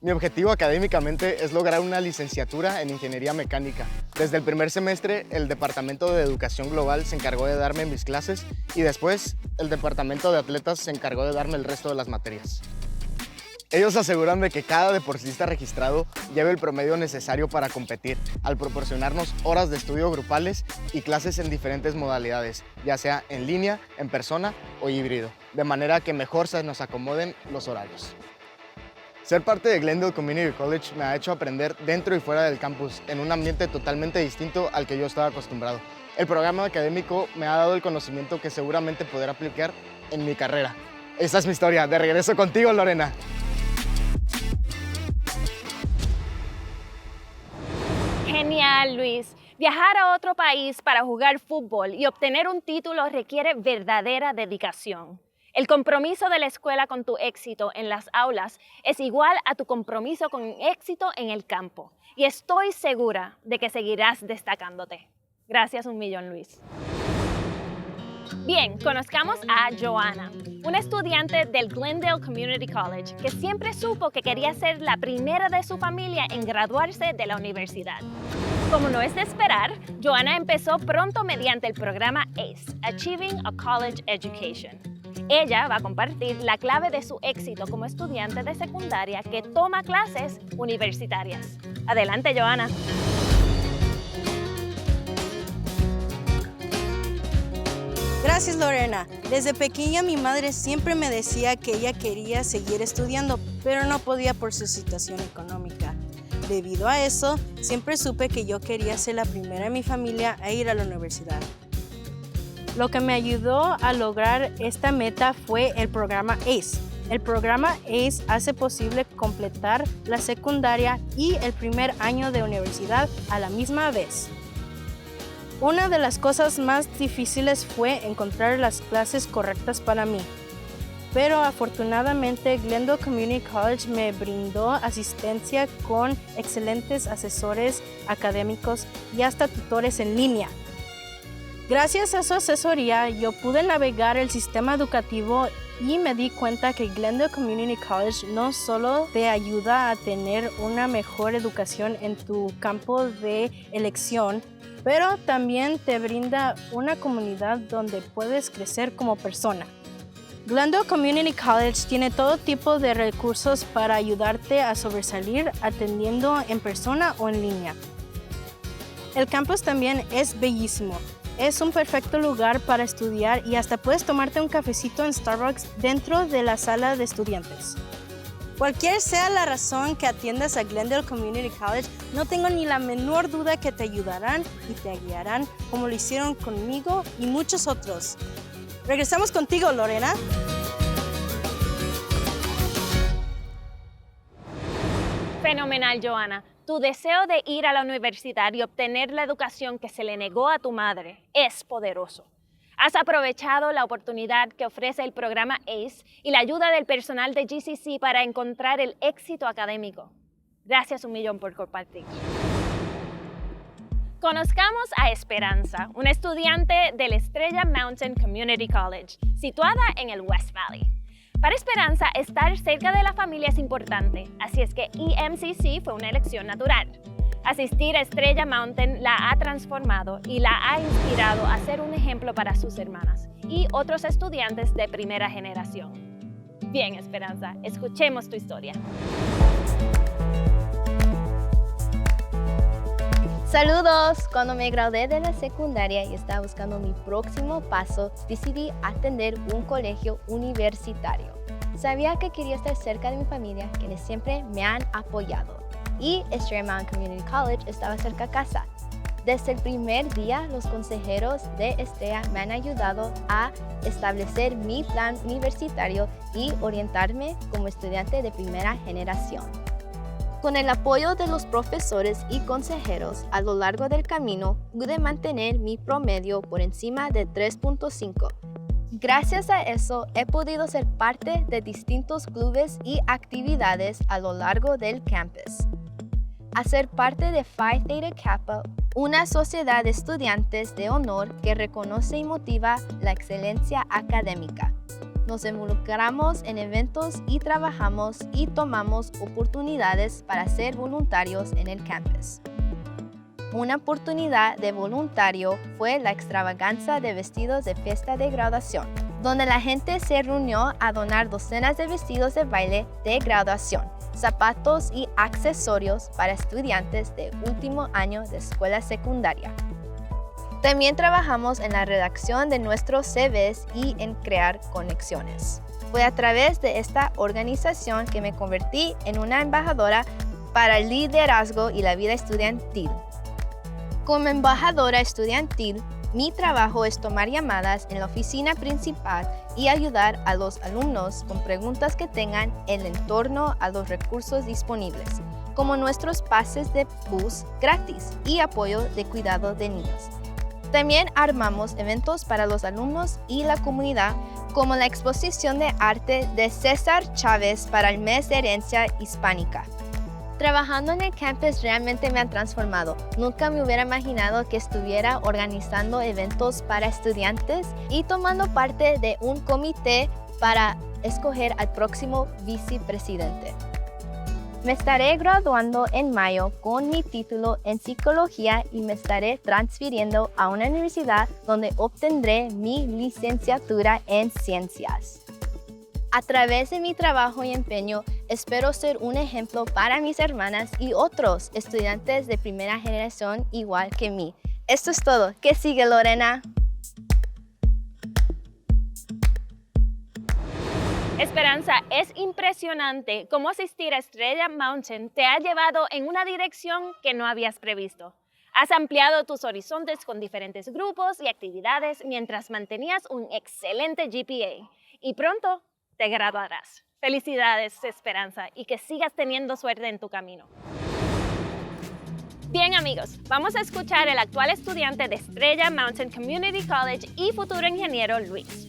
Mi objetivo académicamente es lograr una licenciatura en Ingeniería Mecánica. Desde el primer semestre, el Departamento de Educación Global se encargó de darme mis clases y después el Departamento de Atletas se encargó de darme el resto de las materias. Ellos aseguran de que cada deportista registrado lleve el promedio necesario para competir, al proporcionarnos horas de estudio grupales y clases en diferentes modalidades, ya sea en línea, en persona o híbrido, de manera que mejor se nos acomoden los horarios. Ser parte de Glendale Community College me ha hecho aprender dentro y fuera del campus, en un ambiente totalmente distinto al que yo estaba acostumbrado. El programa académico me ha dado el conocimiento que seguramente podré aplicar en mi carrera. Esta es mi historia. De regreso contigo, Lorena. Genial, Luis. Viajar a otro país para jugar fútbol y obtener un título requiere verdadera dedicación. El compromiso de la escuela con tu éxito en las aulas es igual a tu compromiso con éxito en el campo. Y estoy segura de que seguirás destacándote. Gracias 1,000,000, Luis. Bien, conozcamos a Joanna, una estudiante del Glendale Community College que siempre supo que quería ser la primera de su familia en graduarse de la universidad. Como no es de esperar, Joanna empezó pronto mediante el programa ACE, Achieving a College Education. Ella va a compartir la clave de su éxito como estudiante de secundaria que toma clases universitarias. Adelante, Joanna. Gracias, Lorena. Desde pequeña mi madre siempre me decía que ella quería seguir estudiando, pero no podía por su situación económica. Debido a eso, siempre supe que yo quería ser la primera en mi familia a ir a la universidad. Lo que me ayudó a lograr esta meta fue el programa ACE. El programa ACE hace posible completar la secundaria y el primer año de universidad a la misma vez. Una de las cosas más difíciles fue encontrar las clases correctas para mí. Pero afortunadamente Glendale Community College me brindó asistencia con excelentes asesores académicos y hasta tutores en línea. Gracias a su asesoría, yo pude navegar el sistema educativo y me di cuenta que Glendale Community College no solo te ayuda a tener una mejor educación en tu campo de elección, pero también te brinda una comunidad donde puedes crecer como persona. Glendale Community College tiene todo tipo de recursos para ayudarte a sobresalir atendiendo en persona o en línea. El campus también es bellísimo. Es un perfecto lugar para estudiar y hasta puedes tomarte un cafecito en Starbucks dentro de la sala de estudiantes. Cualquier sea la razón que atiendas a Glendale Community College, no tengo ni la menor duda que te ayudarán y te guiarán como lo hicieron conmigo y muchos otros. Regresamos contigo, Lorena. Fenomenal, Joanna. Tu deseo de ir a la universidad y obtener la educación que se le negó a tu madre es poderoso. Has aprovechado la oportunidad que ofrece el programa ACE y la ayuda del personal de GCC para encontrar el éxito académico. Gracias 1,000,000 por compartir. Conozcamos a Esperanza, una estudiante del Estrella Mountain Community College, situada en el West Valley. Para Esperanza, estar cerca de la familia es importante, así es que EMCC fue una elección natural. Asistir a Estrella Mountain la ha transformado y la ha inspirado a ser un ejemplo para sus hermanas y otros estudiantes de primera generación. Bien, Esperanza, escuchemos tu historia. Saludos. Cuando me gradué de la secundaria y estaba buscando mi próximo paso, decidí atender un colegio universitario. Sabía que quería estar cerca de mi familia, quienes siempre me han apoyado. Y Estrella Mountain Community College estaba cerca a casa. Desde el primer día, los consejeros de Estrella me han ayudado a establecer mi plan universitario y orientarme como estudiante de primera generación. Con el apoyo de los profesores y consejeros a lo largo del camino, pude mantener mi promedio por encima de 3.5. Gracias a eso, he podido ser parte de distintos clubes y actividades a lo largo del campus. A ser parte de Phi Theta Kappa, una sociedad de estudiantes de honor que reconoce y motiva la excelencia académica. Nos involucramos en eventos y trabajamos y tomamos oportunidades para ser voluntarios en el campus. Una oportunidad de voluntario fue la extravaganza de vestidos de fiesta de graduación, donde la gente se reunió a donar docenas de vestidos de baile de graduación, zapatos y accesorios para estudiantes de último año de escuela secundaria. También trabajamos en la redacción de nuestros CVs y en crear conexiones. Fue a través de esta organización que me convertí en una embajadora para el liderazgo y la vida estudiantil. Como embajadora estudiantil, mi trabajo es tomar llamadas en la oficina principal y ayudar a los alumnos con preguntas que tengan en torno a los recursos disponibles, como nuestros pases de bus gratis y apoyo de cuidado de niños. También armamos eventos para los alumnos y la comunidad, como la exposición de arte de César Chávez para el mes de herencia hispánica. Trabajando en el campus realmente me ha transformado. Nunca me hubiera imaginado que estuviera organizando eventos para estudiantes y tomando parte de un comité para escoger al próximo vicepresidente. Me estaré graduando en mayo con mi título en psicología y me estaré transfiriendo a una universidad donde obtendré mi licenciatura en ciencias. A través de mi trabajo y empeño, espero ser un ejemplo para mis hermanas y otros estudiantes de primera generación igual que mí. Esto es todo. ¿Qué sigue, Lorena? Esperanza, es impresionante cómo asistir a Estrella Mountain te ha llevado en una dirección que no habías previsto. Has ampliado tus horizontes con diferentes grupos y actividades mientras mantenías un excelente GPA. Y pronto te graduarás. Felicidades, Esperanza, y que sigas teniendo suerte en tu camino. Bien, amigos, vamos a escuchar al actual estudiante de Estrella Mountain Community College y futuro ingeniero, Luis.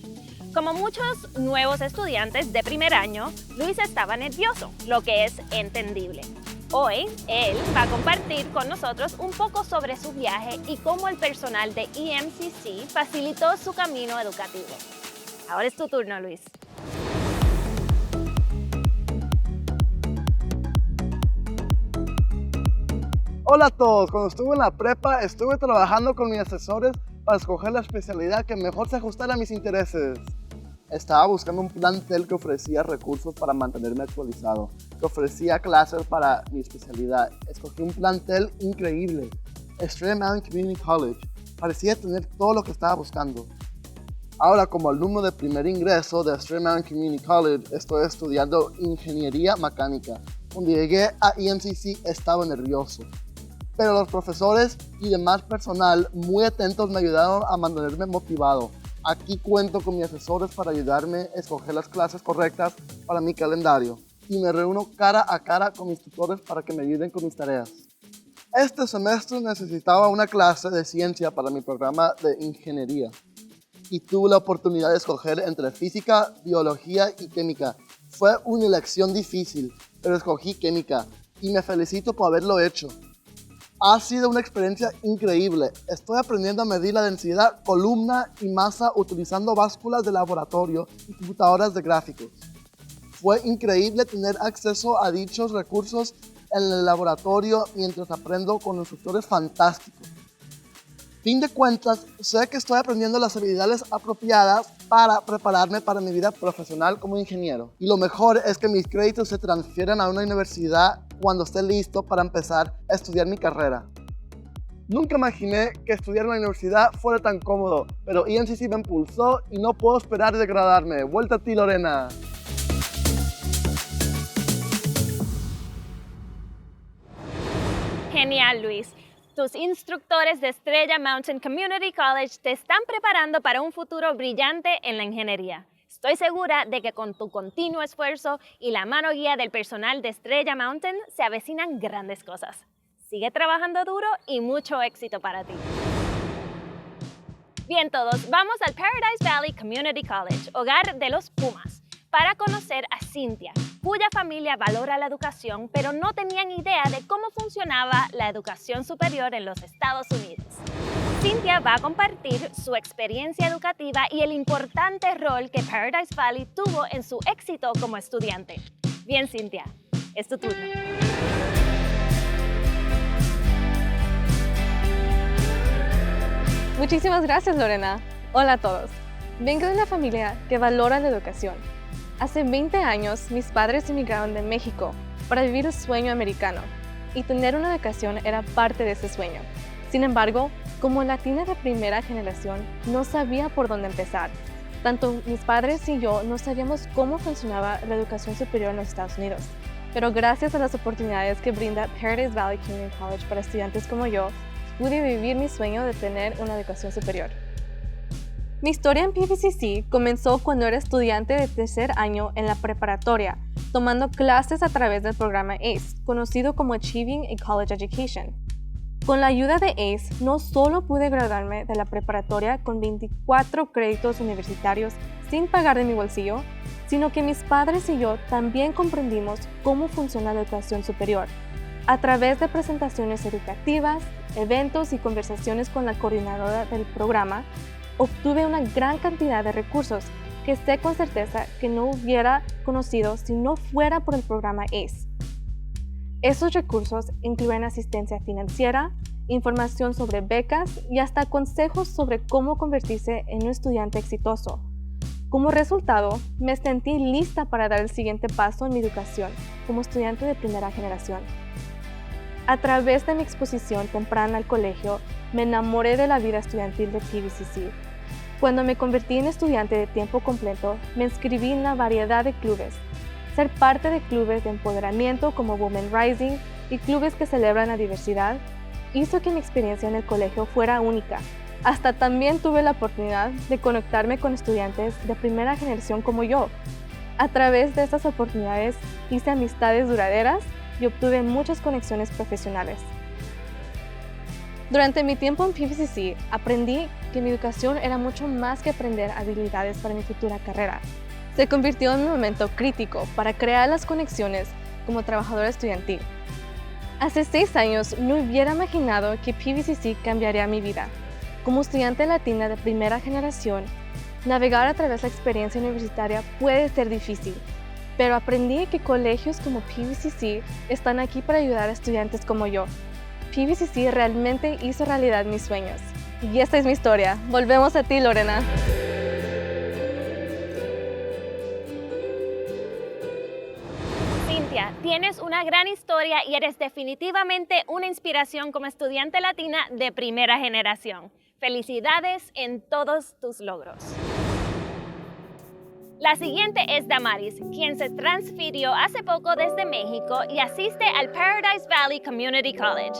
Como muchos nuevos estudiantes de primer año, Luis estaba nervioso, lo que es entendible. Hoy, él va a compartir con nosotros un poco sobre su viaje y cómo el personal de EMCC facilitó su camino educativo. Ahora es tu turno, Luis. Hola a todos, cuando estuve en la prepa estuve trabajando con mis asesores para escoger la especialidad que mejor se ajustara a mis intereses. Estaba buscando un plantel que ofrecía recursos para mantenerme actualizado, que ofrecía clases para mi especialidad. Escogí un plantel increíble, Estrella Mountain Community College. Parecía tener todo lo que estaba buscando. Ahora, como alumno de primer ingreso de Estrella Mountain Community College, estoy estudiando ingeniería mecánica. Cuando llegué a EMCC estaba nervioso, pero los profesores y demás personal muy atentos me ayudaron a mantenerme motivado. Aquí cuento con mis asesores para ayudarme a escoger las clases correctas para mi calendario y me reúno cara a cara con mis tutores para que me ayuden con mis tareas. Este semestre necesitaba una clase de ciencia para mi programa de ingeniería y tuve la oportunidad de escoger entre física, biología y química. Fue una elección difícil, pero escogí química y me felicito por haberlo hecho. Ha sido una experiencia increíble. Estoy aprendiendo a medir la densidad, columna y masa utilizando básculas de laboratorio y computadoras de gráficos. Fue increíble tener acceso a dichos recursos en el laboratorio mientras aprendo con instructores fantásticos. Fin de cuentas, sé que estoy aprendiendo las habilidades apropiadas para prepararme para mi vida profesional como ingeniero. Y lo mejor es que mis créditos se transfieren a una universidad cuando esté listo para empezar a estudiar mi carrera. Nunca imaginé que estudiar en la universidad fuera tan cómodo, pero EMCC me impulsó y no puedo esperar de graduarme. Vuelta a ti, Lorena. Genial, Luis. Tus instructores de Estrella Mountain Community College te están preparando para un futuro brillante en la ingeniería. Estoy segura de que con tu continuo esfuerzo y la mano guía del personal de Estrella Mountain se avecinan grandes cosas. Sigue trabajando duro y mucho éxito para ti. Bien todos, vamos al Paradise Valley Community College, hogar de los Pumas, para conocer a Cynthia, cuya familia valora la educación, pero no tenían idea de cómo funcionaba la educación superior en los Estados Unidos. Cynthia va a compartir su experiencia educativa y el importante rol que Paradise Valley tuvo en su éxito como estudiante. Bien, Cynthia, es tu turno. Muchísimas gracias, Lorena. Hola a todos. Vengo de una familia que valora la educación. Hace 20 años, mis padres emigraron de México para vivir el sueño americano y tener una educación era parte de ese sueño. Sin embargo, como latina de primera generación, no sabía por dónde empezar. Tanto mis padres y yo no sabíamos cómo funcionaba la educación superior en los Estados Unidos. Pero gracias a las oportunidades que brinda Paradise Valley Community College para estudiantes como yo, pude vivir mi sueño de tener una educación superior. Mi historia en PVCC comenzó cuando era estudiante de tercer año en la preparatoria, tomando clases a través del programa ACE, conocido como Achieving a College Education. Con la ayuda de ACE, no solo pude graduarme de la preparatoria con 24 créditos universitarios sin pagar de mi bolsillo, sino que mis padres y yo también comprendimos cómo funciona la educación superior, a través de presentaciones educativas, eventos y conversaciones con la coordinadora del programa. Obtuve una gran cantidad de recursos que sé con certeza que no hubiera conocido si no fuera por el programa ACE. Esos recursos incluyen asistencia financiera, información sobre becas y hasta consejos sobre cómo convertirse en un estudiante exitoso. Como resultado, me sentí lista para dar el siguiente paso en mi educación como estudiante de primera generación. A través de mi exposición temprana al colegio, me enamoré de la vida estudiantil de PVCC. Cuando me convertí en estudiante de tiempo completo, me inscribí en una variedad de clubes. Ser parte de clubes de empoderamiento como Women Rising y clubes que celebran la diversidad hizo que mi experiencia en el colegio fuera única. Hasta también tuve la oportunidad de conectarme con estudiantes de primera generación como yo. A través de estas oportunidades hice amistades duraderas y obtuve muchas conexiones profesionales. Durante mi tiempo en PVCC, aprendí que mi educación era mucho más que aprender habilidades para mi futura carrera. Se convirtió en un momento crítico para crear las conexiones como trabajadora estudiantil. Hace 6 años no hubiera imaginado que PVCC cambiaría mi vida. Como estudiante latina de primera generación, navegar a través de la experiencia universitaria puede ser difícil, pero aprendí que colegios como PVCC están aquí para ayudar a estudiantes como yo. PVCC realmente hizo realidad mis sueños. Y esta es mi historia. Volvemos a ti, Lorena. Cintia, tienes una gran historia y eres definitivamente una inspiración como estudiante latina de primera generación. Felicidades en todos tus logros. La siguiente es Damaris, quien se transfirió hace poco desde México y asiste al Paradise Valley Community College.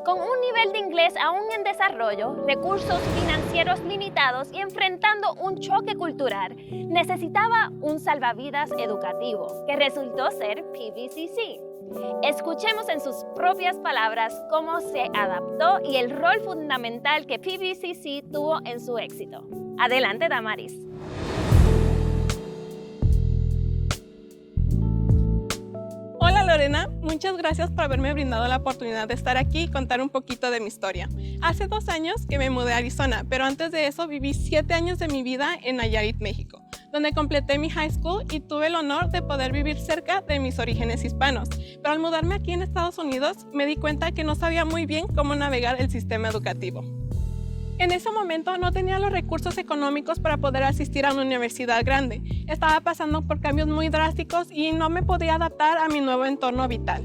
Con un nivel de inglés aún en desarrollo, recursos financieros limitados y enfrentando un choque cultural, necesitaba un salvavidas educativo, que resultó ser PVCC. Escuchemos en sus propias palabras cómo se adaptó y el rol fundamental que PVCC tuvo en su éxito. Adelante, Damaris. Hola Lorena, muchas gracias por haberme brindado la oportunidad de estar aquí y contar un poquito de mi historia. Hace 2 años que me mudé a Arizona, pero antes de eso viví 7 años de mi vida en Nayarit, México, donde completé mi high school y tuve el honor de poder vivir cerca de mis orígenes hispanos. Pero al mudarme aquí en Estados Unidos, me di cuenta que no sabía muy bien cómo navegar el sistema educativo. En ese momento no tenía los recursos económicos para poder asistir a una universidad grande. Estaba pasando por cambios muy drásticos y no me podía adaptar a mi nuevo entorno vital.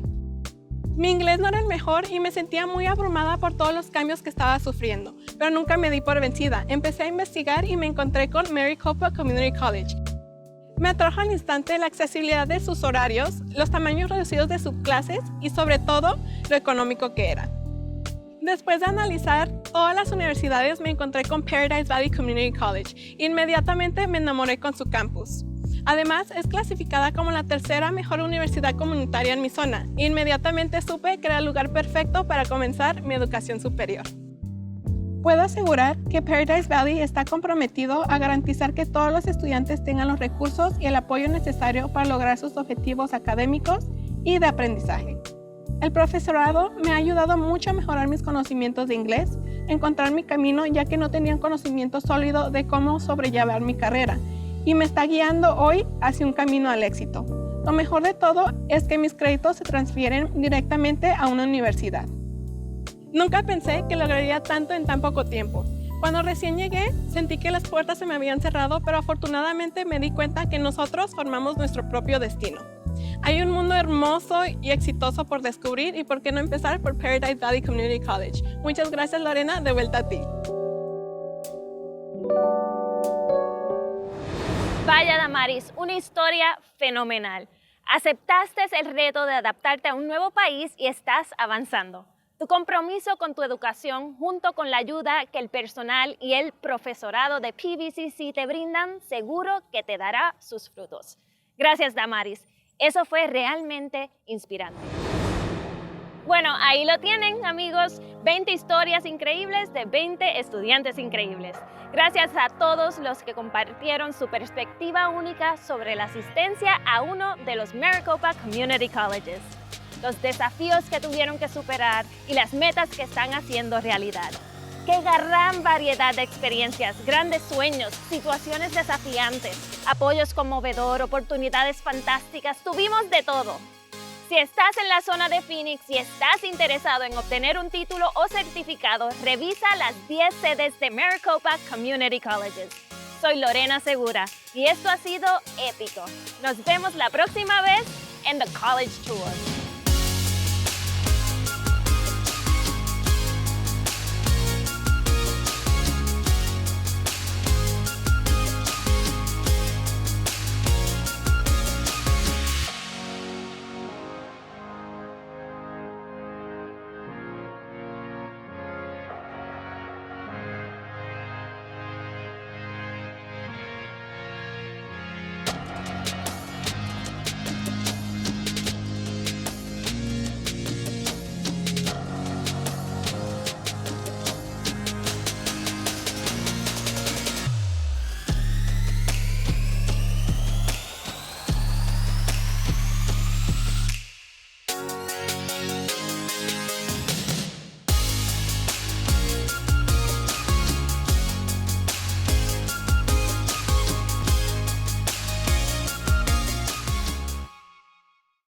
Mi inglés no era el mejor y me sentía muy abrumada por todos los cambios que estaba sufriendo, pero nunca me di por vencida. Empecé a investigar y me encontré con Maricopa Community College. Me atrajo al instante la accesibilidad de sus horarios, los tamaños reducidos de sus clases y sobre todo lo económico que era. Después de analizar todas las universidades, me encontré con Paradise Valley Community College. Inmediatamente me enamoré con su campus. Además, es clasificada como la 3ª mejor universidad comunitaria en mi zona. Inmediatamente supe que era el lugar perfecto para comenzar mi educación superior. Puedo asegurar que Paradise Valley está comprometido a garantizar que todos los estudiantes tengan los recursos y el apoyo necesario para lograr sus objetivos académicos y de aprendizaje. El profesorado me ha ayudado mucho a mejorar mis conocimientos de inglés, encontrar mi camino ya que no tenía un conocimiento sólido de cómo sobrellevar mi carrera y me está guiando hoy hacia un camino al éxito. Lo mejor de todo es que mis créditos se transfieren directamente a una universidad. Nunca pensé que lograría tanto en tan poco tiempo. Cuando recién llegué, sentí que las puertas se me habían cerrado, pero afortunadamente me di cuenta que nosotros formamos nuestro propio destino. Hay un mundo hermoso y exitoso por descubrir y por qué no empezar por Paradise Valley Community College. Muchas gracias, Lorena, de vuelta a ti. Vaya, Damaris, una historia fenomenal. Aceptaste el reto de adaptarte a un nuevo país y estás avanzando. Tu compromiso con tu educación, junto con la ayuda que el personal y el profesorado de PVCC te brindan, seguro que te dará sus frutos. Gracias, Damaris. Eso fue realmente inspirante. Bueno, ahí lo tienen, amigos. 20 historias increíbles de 20 estudiantes increíbles. Gracias a todos los que compartieron su perspectiva única sobre la asistencia a uno de los Maricopa Community Colleges, los desafíos que tuvieron que superar y las metas que están haciendo realidad. ¡Qué gran variedad de experiencias, grandes sueños, situaciones desafiantes, apoyos conmovedor, oportunidades fantásticas! Tuvimos de todo. Si estás en la zona de Phoenix y estás interesado en obtener un título o certificado, revisa las 10 sedes de Maricopa Community Colleges. Soy Lorena Segura y esto ha sido épico. Nos vemos la próxima vez en The College Tour.